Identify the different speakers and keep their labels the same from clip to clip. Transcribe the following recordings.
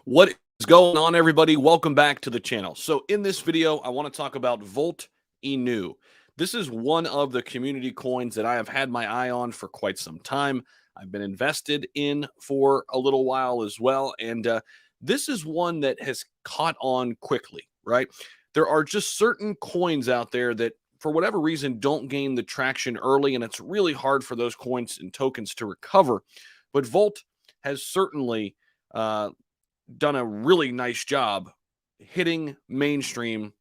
Speaker 1: What is going on, everybody? Welcome back to the channel. So in this video, I want to talk about Volt Inu. This is one of the community coins that I have had my eye on for quite some time. I've been invested in for a little while as well. And this is one that has caught on quickly, right? There are just certain coins out there that, for whatever reason, don't gain the traction early, and it's really hard for those coins and tokens to recover. But Volt has certainly done a really nice job hitting mainstream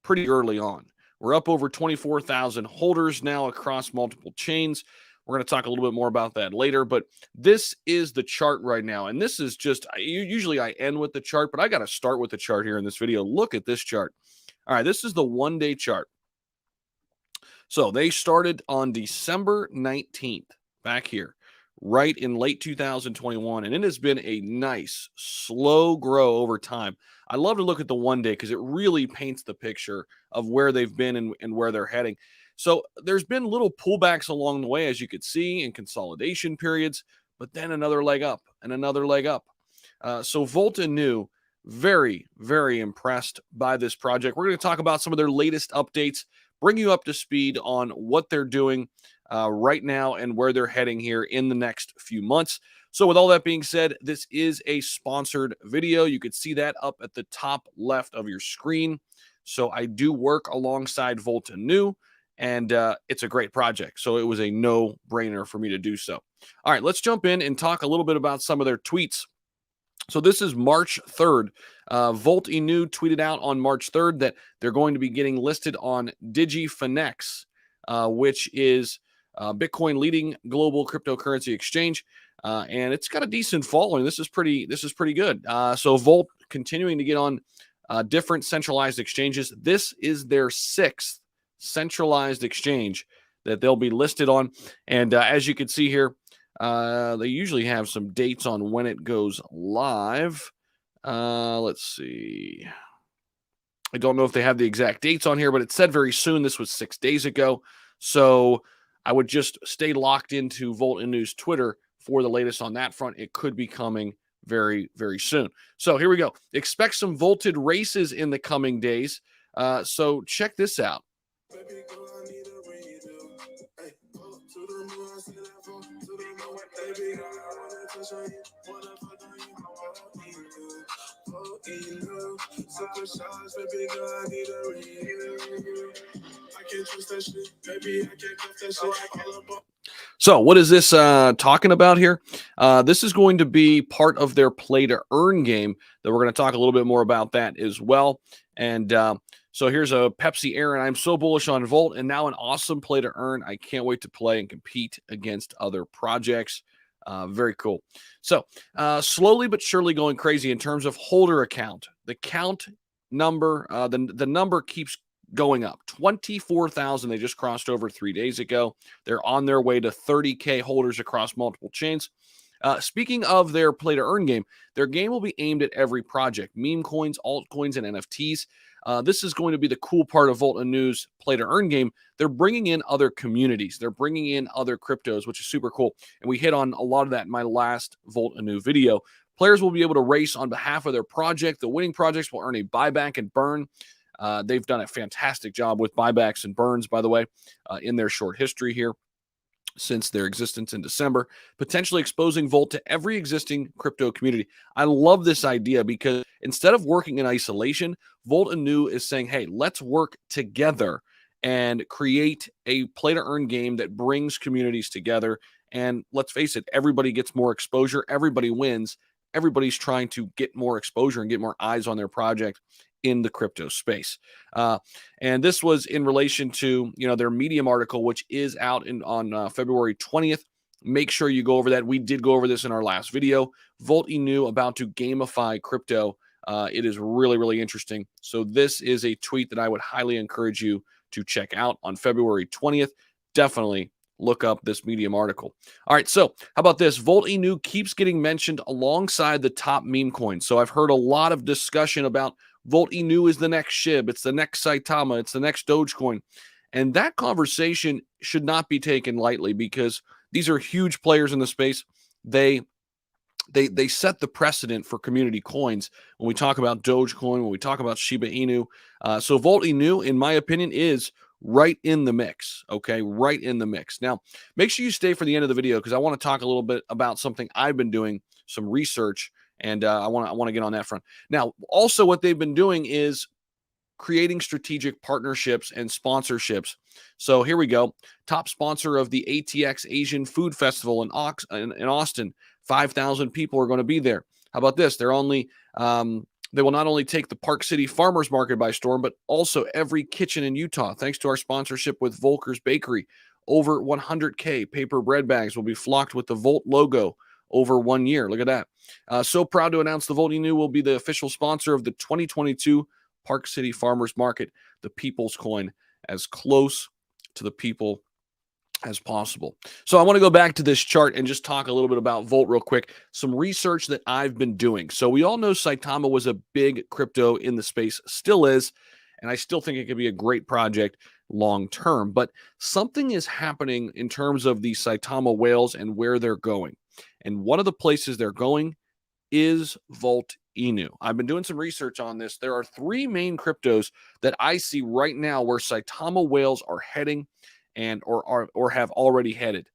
Speaker 1: pretty early on. We're up over 24,000 holders now across multiple chains. We're going to talk a little bit more about that later, but this is the chart right now. And this is just, usually I end with the chart, but I got to start with the chart here in this video. Look at this chart. All right, this is the one-day chart. So they started on December 19th back here, right in late 2021, and it has been a nice slow grow over time. I love to look at the one day because it really paints the picture of where they've been and where they're heading. So there's been little pullbacks along the way, as you could see, in consolidation periods, but then another leg up and another leg up. So Volt Inu, very, very impressed by this project. We're going to talk about some of their latest updates, bring you up to speed on what they're doing right now and where they're heading here in the next few months. So with all that being said, this is a sponsored video. You could see that up at the top left of your screen. So I do work alongside Volt Inu, and it's a great project. So it was a no-brainer for me to do so. All right, let's jump in and talk a little bit about some of their tweets. So this is March 3rd. Volt Inu tweeted out on March 3rd that they're going to be getting listed on DigiFinex, which is Bitcoin leading global cryptocurrency exchange, and it's got a decent following. This is pretty good. So Volt continuing to get on different centralized exchanges. This is their 6th centralized exchange that they'll be listed on, and as you can see here, they usually have some dates on when it goes live. Let's see. I don't know if they have the exact dates on here, but it said very soon. This was 6 days ago. So I would just stay locked into Volt Inu's Twitter for the latest on that front. It could be coming very, very soon. So here we go. Expect some Volted races in the coming days. So check this out. So what is this talking about here? This is going to be part of their play to earn game that we're going to talk a little bit more about that as well. And so here's a Pepsi Aaron. I'm so bullish on Volt, and now an awesome play to earn. I can't wait to play and compete against other projects. Very cool. So slowly but surely going crazy in terms of holder account. The count number, the number keeps going up. 24,000. They just crossed over 3 days ago. They're on their way to 30K holders across multiple chains. Speaking of their play to earn game, their game will be aimed at every project: meme coins, altcoins, and NFTs. This is going to be the cool part of Volt Inu's play to earn game. They're bringing in other communities. They're bringing in other cryptos, which is super cool. And we hit on a lot of that in my last Volt Inu video. Players will be able to race on behalf of their project. The winning projects will earn a buyback and burn. They've done a fantastic job with buybacks and burns, by the way, in their short history here since their existence in December, potentially exposing Volt to every existing crypto community. I love this idea because instead of working in isolation, Volt Inu is saying, hey, let's work together and create a play to earn game that brings communities together. And let's face it, everybody gets more exposure. Everybody wins. Everybody's trying to get more exposure and get more eyes on their project in the crypto space. And this was in relation to, their Medium article, which is out on February 20th. Make sure you go over that. We did go over this in our last video. Volt Inu about to gamify crypto. It is really, really interesting. So this is a tweet that I would highly encourage you to check out on February 20th. Definitely look up this Medium article. All right, so how about this? Volt Inu keeps getting mentioned alongside the top meme coins. So I've heard a lot of discussion about Volt Inu is the next SHIB, it's the next Saitama, it's the next Dogecoin. And that conversation should not be taken lightly because these are huge players in the space. They they set the precedent for community coins when we talk about Dogecoin, when we talk about Shiba Inu. So Volt Inu, in my opinion, is right in the mix. Okay, right in the mix. Now, make sure you stay for the end of the video because I want to talk a little bit about something I've been doing, some research, and I want to get on that front. Now, also what they've been doing is creating strategic partnerships and sponsorships. So here we go. Top sponsor of the ATX Asian Food Festival in Austin. 5,000 people are going to be there. How about this? They will not only take the Park City Farmers Market by storm, but also every kitchen in Utah. Thanks to our sponsorship with Volker's Bakery, over 100K paper bread bags will be flocked with the Volt logo over 1 year. Look at that. So proud to announce the Volt Inu will be the official sponsor of the 2022 Park City Farmers Market, the people's coin, as close to the people as possible. So I want to go back to this chart and just talk a little bit about Volt real quick. Some research that I've been doing. So we all know Saitama was a big crypto in the space, still is, and I still think it could be a great project long term. But something is happening in terms of the Saitama whales and where they're going. And one of the places they're going is Volt Inu. I've been doing some research on this. There are three main cryptos that I see right now where Saitama whales are heading and or have already headed.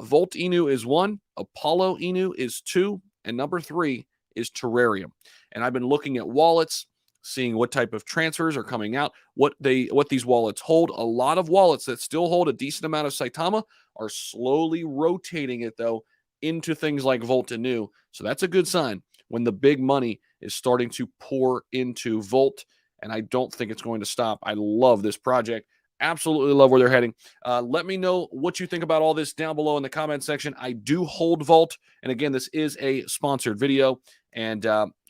Speaker 1: Volt Inu is one, Apollo Inu is two, and number three is Terrarium. And I've been looking at wallets, seeing what type of transfers are coming out, what these wallets hold. A lot of wallets that still hold a decent amount of Saitama are slowly rotating it though into things like Volt Inu. So that's a good sign when the big money is starting to pour into Volt, and I don't think it's going to stop. I love this project. Absolutely love where they're heading. Let me know what you think about all this down below in the comment section. I do hold Volt, and again, this is a sponsored video, and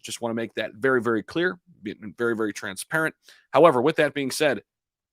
Speaker 1: just want to make that very, very clear, being very, very transparent. However, with that being said,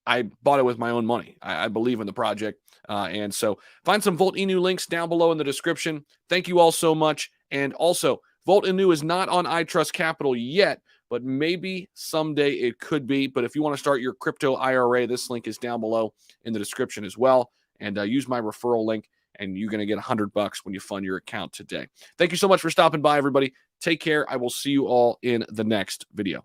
Speaker 1: I bought it with my own money. I believe in the project. And so find some Volt Inu links down below in the description. Thank you all so much. And also, Volt Inu is not on iTrust Capital yet, but maybe someday it could be. But if you want to start your crypto IRA, this link is down below in the description as well. And use my referral link, and you're going to get $100 when you fund your account today. Thank you so much for stopping by, everybody. Take care. I will see you all in the next video.